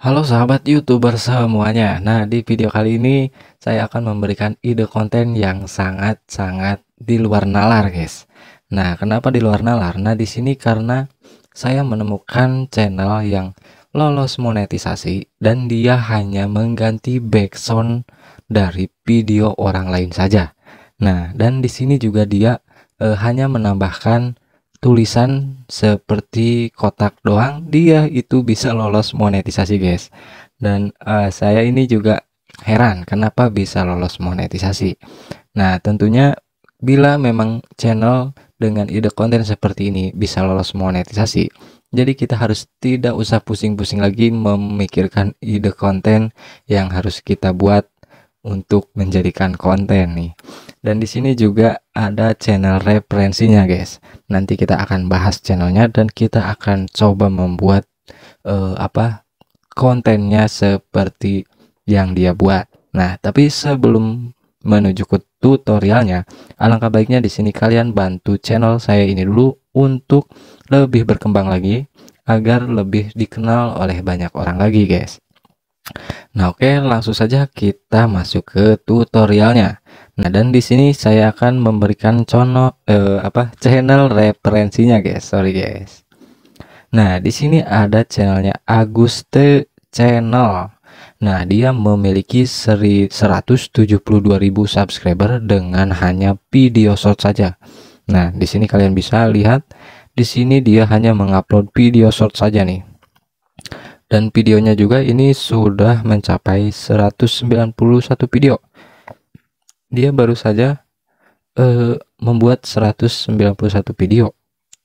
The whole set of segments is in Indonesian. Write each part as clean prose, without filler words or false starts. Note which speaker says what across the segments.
Speaker 1: Halo sahabat YouTuber semuanya. Nah, di video kali ini saya akan memberikan ide konten yang sangat-sangat di luar nalar, guys. Nah, kenapa di luar nalar? Nah, di sini karena saya menemukan channel yang lolos monetisasi dan dia hanya mengganti background dari video orang lain saja. Nah, dan di sini juga dia hanya menambahkan tulisan seperti kotak doang, dia itu bisa lolos monetisasi, guys. Dan saya ini juga heran kenapa bisa lolos monetisasi. Nah, tentunya bila memang channel dengan ide konten seperti ini bisa lolos monetisasi, jadi kita harus tidak usah pusing-pusing lagi memikirkan ide konten yang harus kita buat untuk menjadikan konten nih. Dan di sini juga ada channel referensinya, guys. Nanti kita akan bahas channelnya dan kita akan coba membuat kontennya seperti yang dia buat. Nah, tapi sebelum menuju ke tutorialnya, alangkah baiknya di sini kalian bantu channel saya ini dulu untuk lebih berkembang lagi agar lebih dikenal oleh banyak orang lagi, guys. Nah, oke, langsung saja kita masuk ke tutorialnya. Nah, dan di sini saya akan memberikan channel referensinya, guys. Sorry, guys. Nah, di sini ada channelnya Aguste Channel. Nah, dia memiliki 172.000 subscriber dengan hanya video short saja. Nah, di sini kalian bisa lihat, di sini dia hanya mengupload video short saja nih. Dan videonya juga ini sudah mencapai 191 video. Dia baru saja membuat 191 video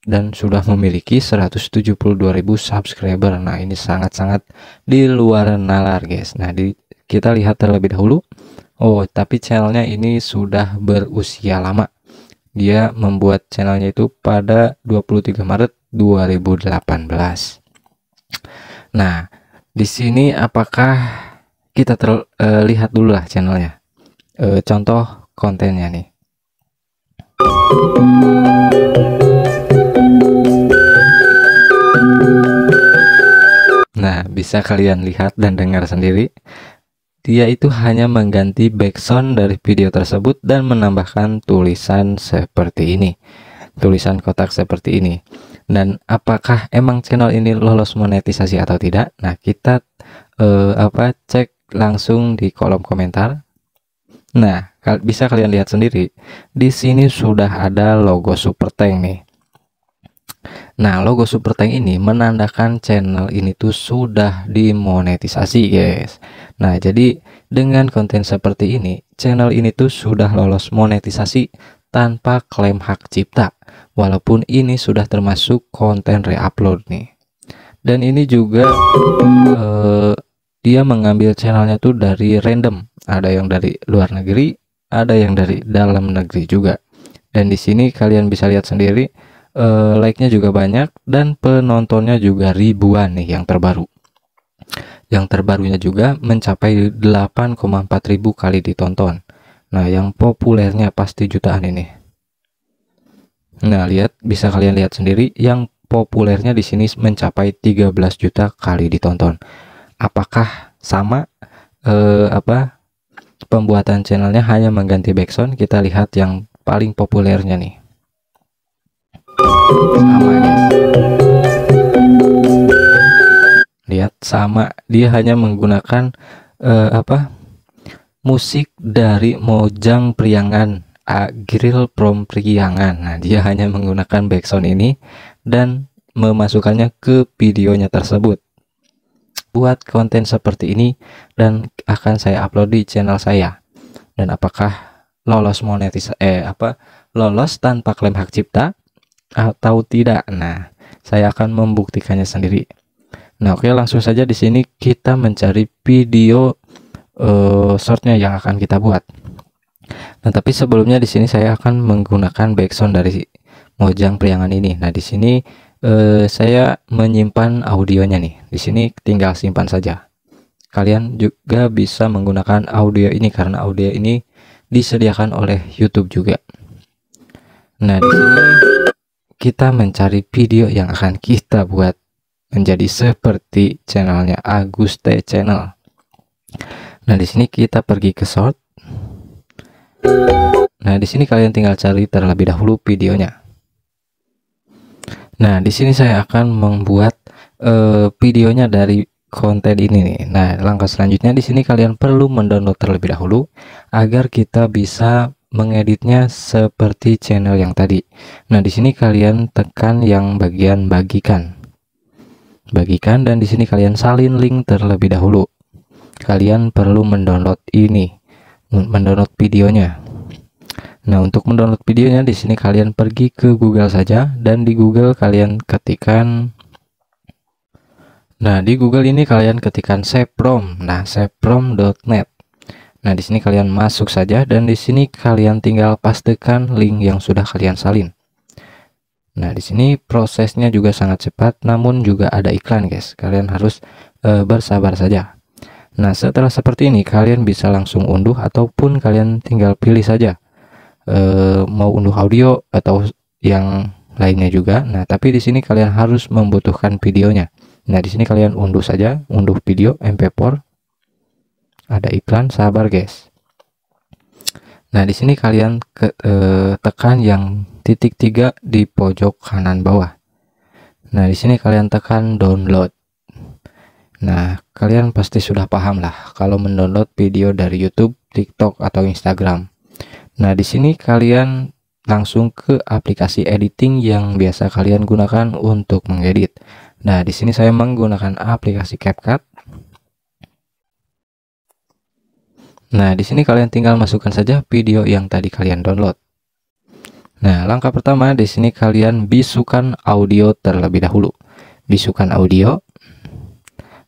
Speaker 1: dan sudah memiliki 172.000 subscriber. Nah, ini sangat-sangat di luar nalar, guys. Nah, kita lihat terlebih dahulu. Oh, tapi channelnya ini sudah berusia lama. Dia membuat channelnya itu pada 23 Maret 2018. Nah, di sini apakah kita lihat dulu lah channelnya, contoh kontennya nih. Nah, bisa kalian lihat dan dengar sendiri, dia itu hanya mengganti background dari video tersebut dan menambahkan tulisan seperti ini, tulisan kotak seperti ini. Dan apakah emang channel ini lolos monetisasi atau tidak? Nah, kita cek langsung di kolom komentar. Nah, bisa kalian lihat sendiri, di sini sudah ada logo Super Tank nih. Nah, logo Super Tank ini menandakan channel ini tuh sudah dimonetisasi, guys. Nah, jadi dengan konten seperti ini, channel ini tuh sudah lolos monetisasi tanpa klaim hak cipta. Walaupun ini sudah termasuk konten reupload nih. Dan ini juga dia mengambil channelnya tuh dari random. Ada yang dari luar negeri, ada yang dari dalam negeri juga. Dan di sini kalian bisa lihat sendiri, like-nya juga banyak dan penontonnya juga ribuan nih yang terbaru. Yang terbarunya juga mencapai 8,4 ribu kali ditonton. Nah, yang populernya pasti jutaan ini. Nah, bisa kalian lihat sendiri, yang populernya di sini mencapai 13 juta kali ditonton. Apakah sama pembuatan channelnya hanya mengganti background? Kita lihat yang paling populernya nih. Sama, guys. Lihat, sama, dia hanya menggunakan musik dari Mojang Priangan, Grill from Priangan. Nah, dia hanya menggunakan background ini dan memasukkannya ke videonya tersebut. Buat konten seperti ini dan akan saya upload di channel saya. Dan apakah lolos lolos tanpa klaim hak cipta atau tidak? Nah, saya akan membuktikannya sendiri. Nah, oke, langsung saja di sini kita mencari video shortnya yang akan kita buat. Nah, tapi sebelumnya di sini saya akan menggunakan background dari Mojang Priangan ini. Nah, di sini saya menyimpan audionya nih. Di sini tinggal simpan saja. Kalian juga bisa menggunakan audio ini karena audio ini disediakan oleh YouTube juga. Nah, di sini kita mencari video yang akan kita buat. menjadi seperti channelnya Aguste Channel. Nah, di sini kita pergi ke short. Nah, di sini kalian tinggal cari terlebih dahulu videonya. Nah, di sini saya akan membuat videonya dari konten ini nih. Nah, langkah selanjutnya di sini kalian perlu mendownload terlebih dahulu agar kita bisa mengeditnya seperti channel yang tadi. Nah, di sini kalian tekan yang bagian bagikan. Bagikan, dan di sini kalian salin link terlebih dahulu. Kalian perlu mendownload ini, mendownload videonya. Nah, untuk mendownload videonya di sini kalian pergi ke Google saja, dan di Google kalian ketikkan. Nah, di Google ini kalian ketikkan Seprom. Nah, seprom.net. Nah, di sini kalian masuk saja, dan di sini kalian tinggal pastekan link yang sudah kalian salin. Nah, di sini prosesnya juga sangat cepat, namun juga ada iklan, guys. Kalian harus bersabar saja. Nah, setelah seperti ini kalian bisa langsung unduh, ataupun kalian tinggal pilih saja mau unduh audio atau yang lainnya juga. Nah, tapi di sini kalian harus membutuhkan videonya. Nah, di sini kalian unduh saja, unduh video MP4. Ada iklan, sabar guys. Nah, di sini kalian tekan yang titik 3 di pojok kanan bawah. Nah, di sini kalian tekan download. Nah, kalian pasti sudah paham lah kalau mendownload video dari YouTube, TikTok, atau Instagram. Nah, di sini kalian langsung ke aplikasi editing yang biasa kalian gunakan untuk mengedit. Nah, di sini saya menggunakan aplikasi CapCut. Nah, di sini kalian tinggal masukkan saja video yang tadi kalian download. Nah, langkah pertama di sini kalian bisukan audio terlebih dahulu. Bisukan audio.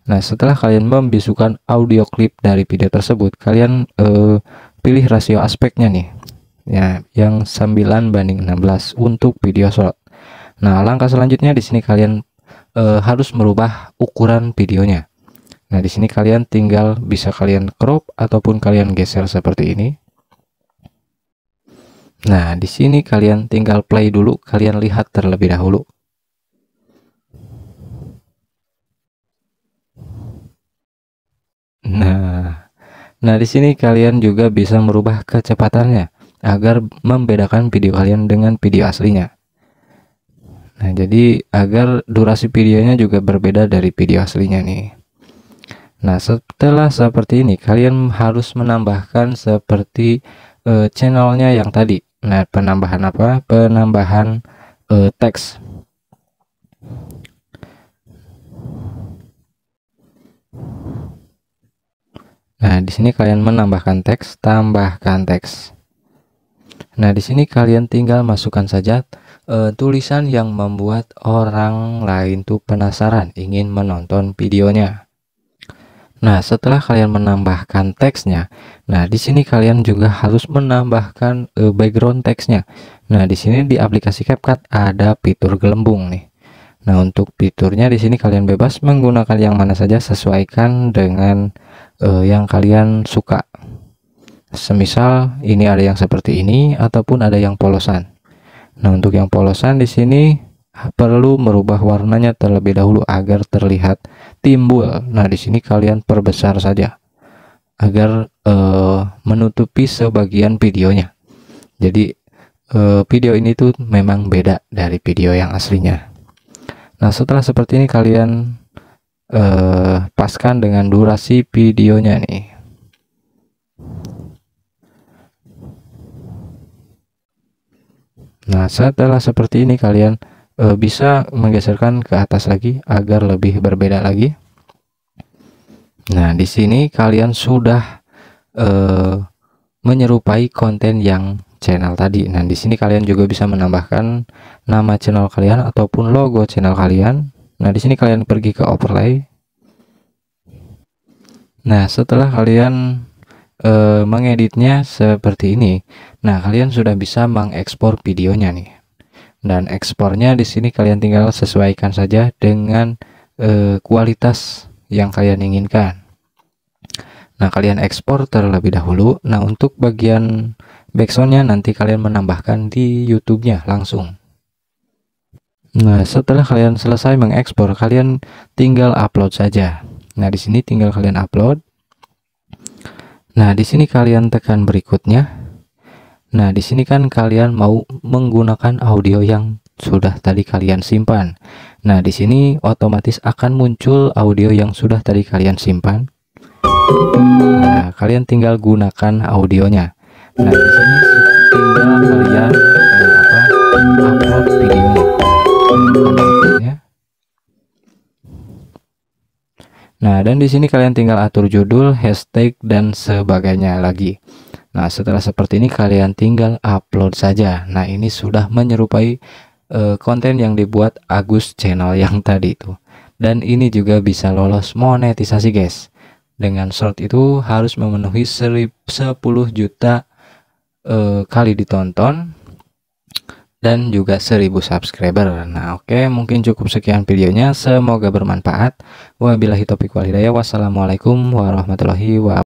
Speaker 1: Nah, setelah kalian membisukan audio klip dari video tersebut, kalian pilih rasio aspeknya nih. Ya, yang 9:16 untuk video short. Nah, langkah selanjutnya di sini kalian harus merubah ukuran videonya. Nah, di sini kalian tinggal bisa kalian crop ataupun kalian geser seperti ini. Nah, di sini kalian tinggal play dulu, kalian lihat terlebih dahulu. Nah, di sini kalian juga bisa merubah kecepatannya agar membedakan video kalian dengan video aslinya. Nah, jadi agar durasi videonya juga berbeda dari video aslinya nih. Nah, setelah seperti ini kalian harus menambahkan seperti channelnya yang tadi. Nah, penambahan apa? Penambahan teks. Nah, di sini kalian menambahkan teks, tambahkan teks. Nah, di sini kalian tinggal masukkan saja tulisan yang membuat orang lain tuh penasaran ingin menonton videonya. Nah, setelah kalian menambahkan teksnya, nah di sini kalian juga harus menambahkan background teksnya. Nah, di sini di aplikasi CapCut ada fitur gelembung nih. Nah, untuk fiturnya di sini kalian bebas menggunakan yang mana saja, sesuaikan dengan yang kalian suka. Semisal ini ada yang seperti ini ataupun ada yang polosan. Nah, untuk yang polosan di sini perlu merubah warnanya terlebih dahulu agar terlihat timbul. Nah, di sini kalian perbesar saja agar menutupi sebagian videonya. Jadi video ini tuh memang beda dari video yang aslinya. Nah, setelah seperti ini kalian paskan dengan durasi videonya nih. Nah, setelah seperti ini kalian bisa menggeserkan ke atas lagi agar lebih berbeda lagi. Nah, di sini kalian sudah menyerupai konten yang channel tadi. Nah, di sini kalian juga bisa menambahkan nama channel kalian ataupun logo channel kalian. Nah, di sini kalian pergi ke overlay. Nah, setelah kalian mengeditnya seperti ini, nah kalian sudah bisa mengekspor videonya nih. Dan ekspornya di sini kalian tinggal sesuaikan saja dengan kualitas yang kalian inginkan. Nah, kalian ekspor terlebih dahulu. Nah, untuk bagian backsoundnya nanti kalian menambahkan di YouTube-nya langsung. Nah, setelah kalian selesai mengekspor, kalian tinggal upload saja. Nah, di sini tinggal kalian upload. Nah, di sini kalian tekan berikutnya. Nah, di sini kan kalian mau menggunakan audio yang sudah tadi kalian simpan. Nah, di sini otomatis akan muncul audio yang sudah tadi kalian simpan. Nah, kalian tinggal gunakan audionya. Nah, di sini tinggal kalian upload videonya. Nah, dan di sini kalian tinggal atur judul, hashtag, dan sebagainya lagi. Nah, setelah seperti ini kalian tinggal upload saja. Nah, ini sudah menyerupai konten yang dibuat Agus channel yang tadi itu. Dan ini juga bisa lolos monetisasi, guys. Dengan short itu harus memenuhi 10 juta kali ditonton dan juga 1000 subscriber. Nah, oke, mungkin cukup sekian videonya, semoga bermanfaat. Wabillahi taufiq wal hidayah. Wassalamualaikum warahmatullahi wabarakatuh.